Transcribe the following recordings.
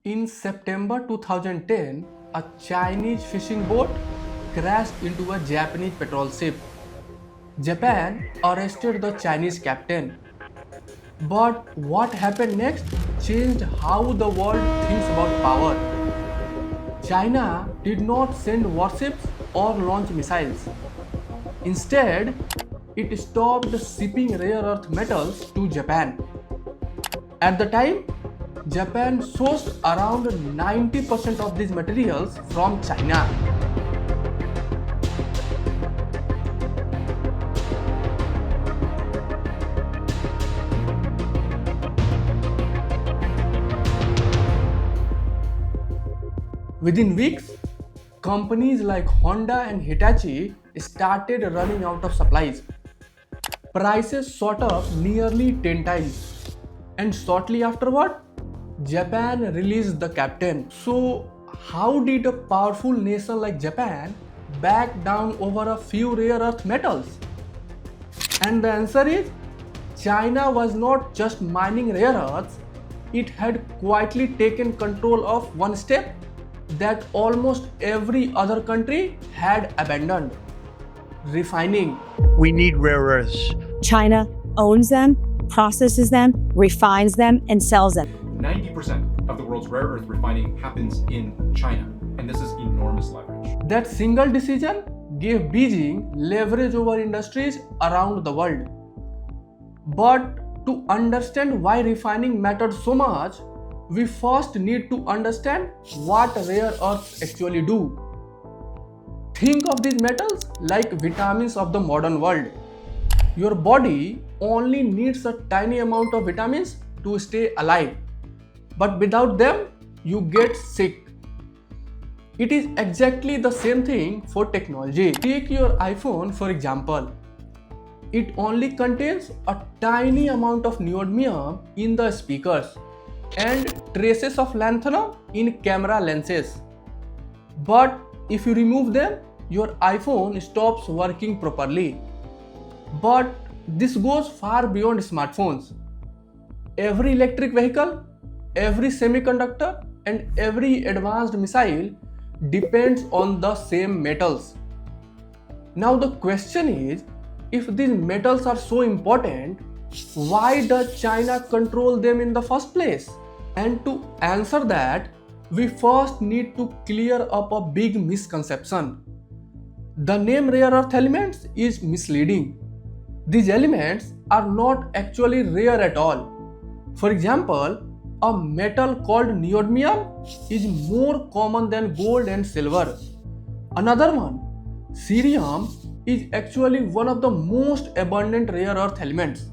In September 2010, a Chinese fishing boat crashed into a Japanese patrol ship. Japan arrested the Chinese captain. But what happened next changed how the world thinks about power. China did not send warships or launch missiles. Instead, it stopped shipping rare earth metals to Japan. At the time, Japan sourced around 90% of these materials from China. Within weeks, companies like Honda and Hitachi started running out of supplies. Prices shot up nearly 10 times. And shortly afterward, Japan released the captain. So, how did a powerful nation like Japan back down over a few rare earth metals? And the answer is, China was not just mining rare earths, it had quietly taken control of one step that almost every other country had abandoned: refining. We need rare earths. China owns them, processes them, refines them, and sells them. 90% of the world's rare earth refining happens in China, and this is enormous leverage. That single decision gave Beijing leverage over industries around the world. But to understand why refining mattered so much, we first need to understand what rare earths actually do. Think of these metals like vitamins of the modern world. Your body only needs a tiny amount of vitamins to stay alive, but without them, you get sick. It is exactly the same thing for technology. Take your iPhone for example. It only contains a tiny amount of neodymium in the speakers and traces of lanthanum in camera lenses. But if you remove them, your iPhone stops working properly. But this goes far beyond smartphones. Every electric vehicle, every semiconductor, and every advanced missile depends on the same metals. Now the question is, if these metals are so important, why does China control them in the first place? And to answer that, we first need to clear up a big misconception. The name rare earth elements is misleading. These elements are not actually rare at all. For example, a metal called neodymium is more common than gold and silver. Another one, cerium, is actually one of the most abundant rare earth elements.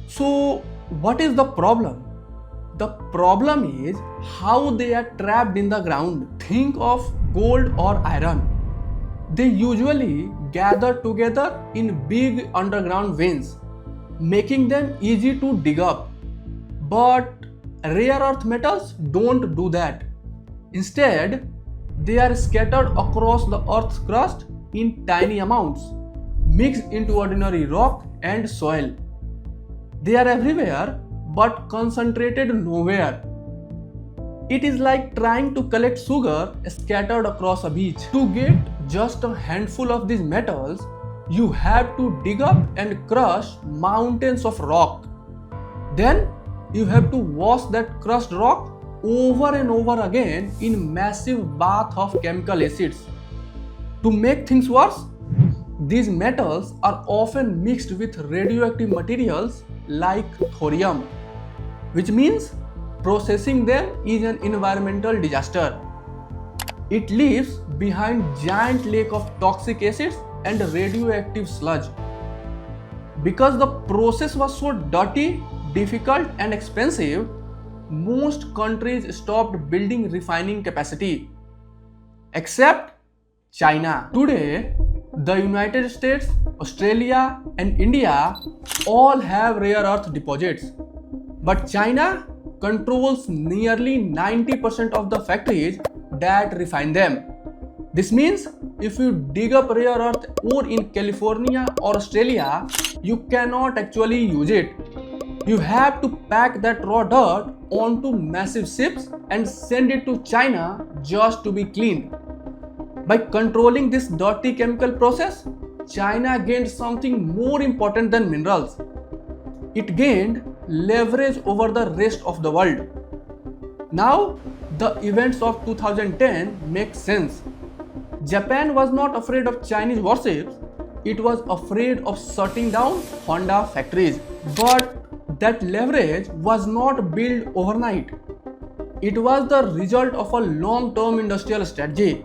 So, what is the problem? The problem is how they are trapped in the ground. Think of gold or iron. They usually gather together in big underground veins, making them easy to dig up. But rare earth metals don't do that. Instead, they are scattered across the earth's crust in tiny amounts, mixed into ordinary rock and soil. They are everywhere but concentrated nowhere. It is like trying to collect sugar scattered across a beach. To get just a handful of these metals, you have to dig up and crush mountains of rock. Then you have to wash that crushed rock over and over again in massive bath of chemical acids. To make things worse, these metals are often mixed with radioactive materials like thorium, which means processing them is an environmental disaster. It leaves behind giant lake of toxic acids and radioactive sludge. Because the process was so dirty, difficult and expensive, most countries stopped building refining capacity. Except China. Today, the United States, Australia and India all have rare earth deposits. But China controls nearly 90% of the factories that refine them. This means if you dig up rare earth ore in California or Australia, you cannot actually use it. You have to pack that raw dirt onto massive ships and send it to China just to be cleaned. By controlling this dirty chemical process, China gained something more important than minerals. It gained leverage over the rest of the world. Now, the events of 2010 make sense. Japan was not afraid of Chinese warships, it was afraid of shutting down Honda factories. But that leverage was not built overnight. It was the result of a long-term industrial strategy.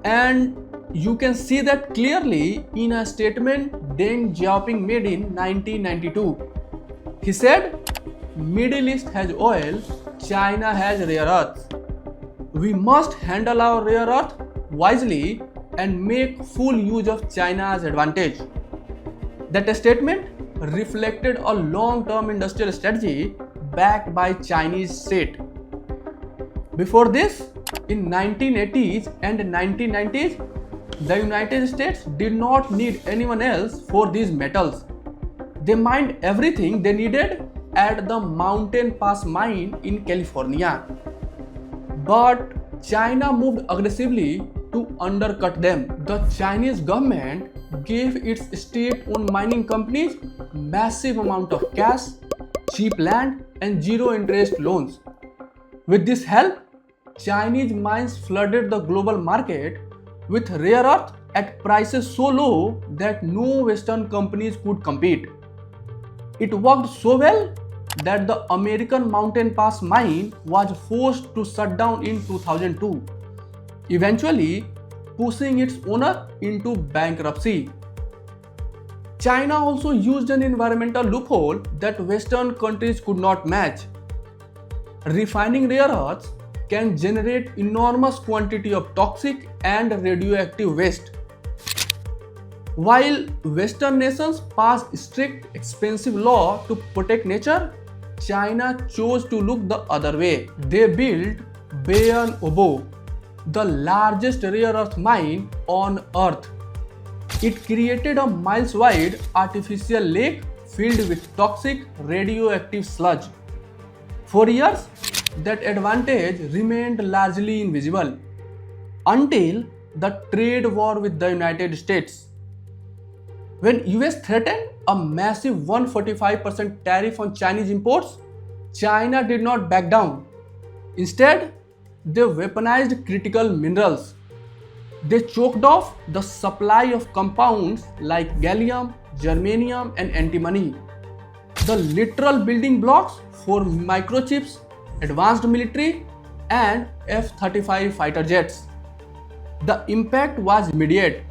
And you can see that clearly in a statement Deng Xiaoping made in 1992. He said, Middle East has oil, China has rare earths. We must handle our rare earth wisely and make full use of China's advantage. That statement reflected a long-term industrial strategy backed by Chinese state. Before this, in 1980s and 1990s, the United States did not need anyone else for these metals. They mined everything they needed at the Mountain Pass mine in California. But China moved aggressively to undercut them. The Chinese government gave its state-owned mining companies massive amount of cash, cheap land and zero-interest loans. With this help, Chinese mines flooded the global market with rare earth at prices so low that no Western companies could compete. It worked so well that the American Mountain Pass mine was forced to shut down in 2002, eventually pushing its owner into bankruptcy. China also used an environmental loophole that Western countries could not match. Refining rare earths can generate enormous quantity of toxic and radioactive waste. While Western nations passed strict, expensive law to protect nature, China chose to look the other way. They built Weaponised, the largest rare earth mine on Earth. It created a miles-wide artificial lake filled with toxic radioactive sludge. For years, that advantage remained largely invisible until the trade war with the United States. When US threatened a massive 145% tariff on Chinese imports, China did not back down. Instead, they weaponized critical minerals. They choked off the supply of compounds like gallium, germanium and antimony, the literal building blocks for microchips, advanced military and F-35 fighter jets. The impact was immediate.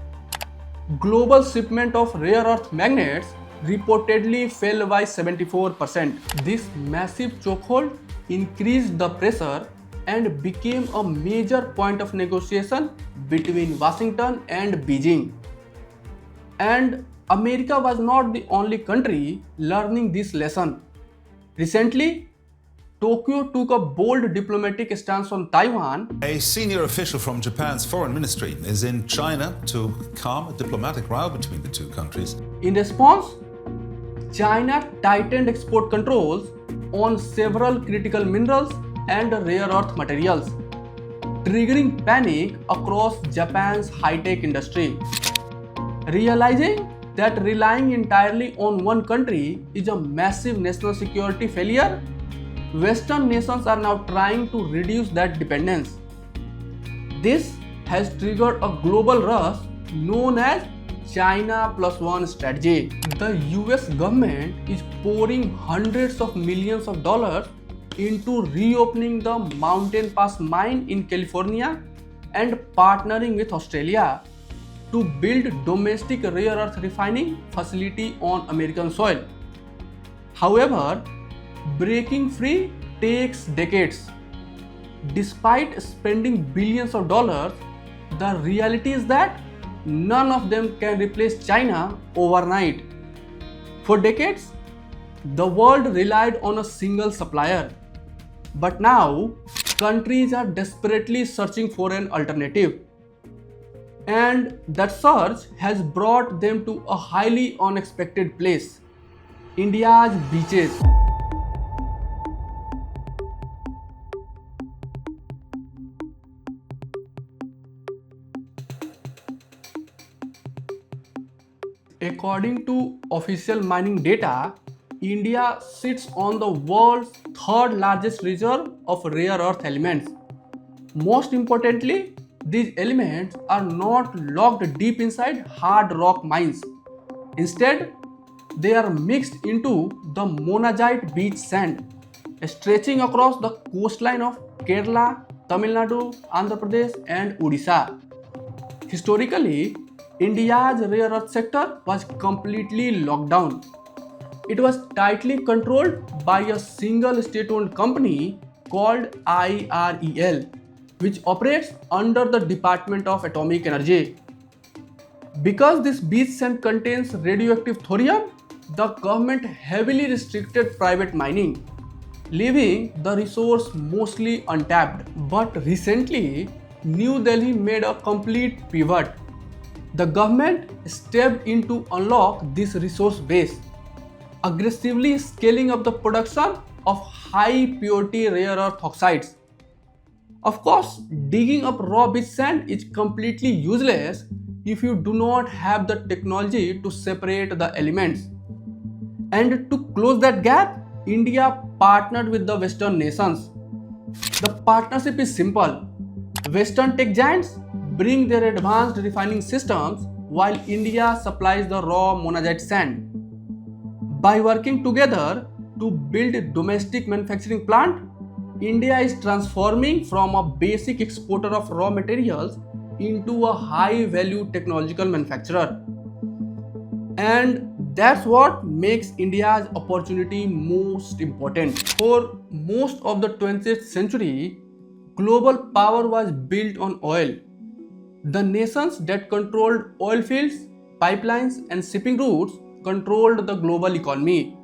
Global shipment of rare earth magnets reportedly fell by 74%. This massive chokehold increased the pressure and became a major point of negotiation between Washington and Beijing. And America was not the only country learning this lesson. Recently, Tokyo took a bold diplomatic stance on Taiwan. A senior official from Japan's foreign ministry is in China to calm a diplomatic row between the two countries. In response, China tightened export controls on several critical minerals and rare earth materials, triggering panic across Japan's high-tech industry. Realizing that relying entirely on one country is a massive national security failure, Western nations are now trying to reduce that dependence. This has triggered a global rush known as China Plus One strategy. The US government is pouring hundreds of millions of dollars into reopening the Mountain Pass mine in California and partnering with Australia to build domestic rare earth refining facility on American soil. However, breaking free takes decades. Despite spending billions of dollars, the reality is that none of them can replace China overnight. For decades, the world relied on a single supplier. But now, countries are desperately searching for an alternative. And that search has brought them to a highly unexpected place: India's beaches. According to official mining data, India sits on the world's third largest reserve of rare earth elements. Most importantly, these elements are not locked deep inside hard rock mines. Instead, they are mixed into the monazite beach sand, stretching across the coastline of Kerala, Tamil Nadu, Andhra Pradesh, and Odisha. Historically, India's rare earth sector was completely locked down. It was tightly controlled by a single state-owned company called IREL, which operates under the Department of Atomic Energy. Because this beach sand contains radioactive thorium, the government heavily restricted private mining, leaving the resource mostly untapped. But recently, New Delhi made a complete pivot. The government stepped in to unlock this resource base, aggressively scaling up the production of high purity rare earth oxides. Of course, digging up raw beach sand is completely useless if you do not have the technology to separate the elements. And to close that gap, India partnered with the Western nations. The partnership is simple. Western tech giants bring their advanced refining systems while India supplies the raw monazite sand. By working together to build a domestic manufacturing plant, India is transforming from a basic exporter of raw materials into a high-value technological manufacturer. And that's what makes India's opportunity most important. For most of the 20th century, global power was built on oil. The nations that controlled oil fields, pipelines, and shipping routes controlled the global economy.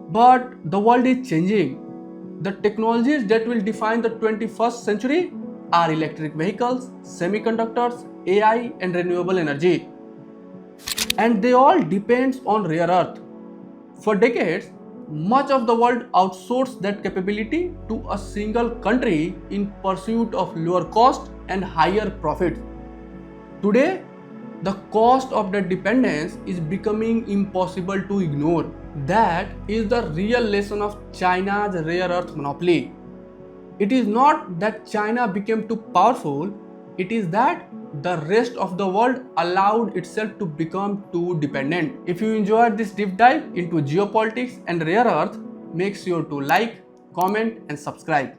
But the world is changing. The technologies that will define the 21st century are electric vehicles, semiconductors, AI, and renewable energy. And they all depend on rare earth. For decades, much of the world outsourced that capability to a single country in pursuit of lower cost and higher profits. Today, the cost of that dependence is becoming impossible to ignore. That is the real lesson of China's rare earth monopoly. It is not that China became too powerful, it is that the rest of the world allowed itself to become too dependent. If you enjoyed this deep dive into geopolitics and rare earth, make sure to like, comment, and subscribe.